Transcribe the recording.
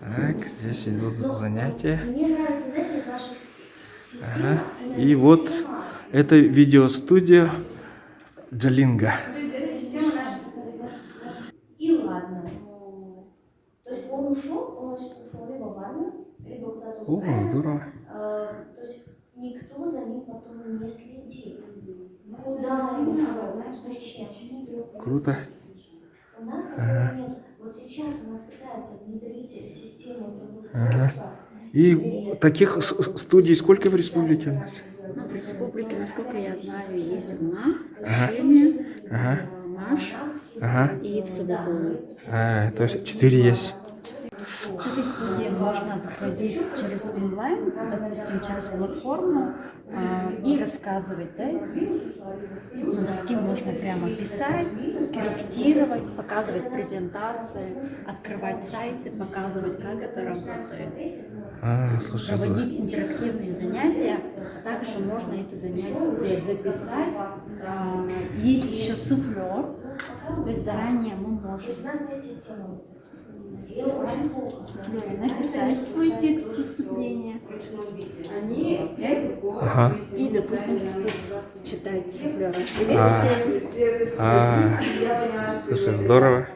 Так, здесь идут занятия. Мне нравится, знаете, ваша система. Ага. И вот это видеостудия Джалинга. И ладно. То есть он ушел, он ушел либо в армию, либо куда-то О, устраиваться. здорово. То есть никто за ним потом не следил. Куда он ушел, зачем? Круто. У нас такого нет. Вот сейчас у нас пытаются внедрить систему трудоустройства. И таких студий сколько в республике у нас? Ну, в республике, насколько я знаю, есть у нас в Шеме, Маш и в Соболове. То есть 4 есть. С этой студии можно проходить через онлайн, допустим, через платформу и рассказывать, да? На доске можно прямо писать, корректировать, показывать презентации, открывать сайты, показывать, как это работает. Слушай, Проводить интерактивные занятия, а также можно это занятие записать. Есть еще суфлер, то есть заранее мы можем суфлере написать свой текст выступления. И, допустим, читать суфлера. Слушай, здорово.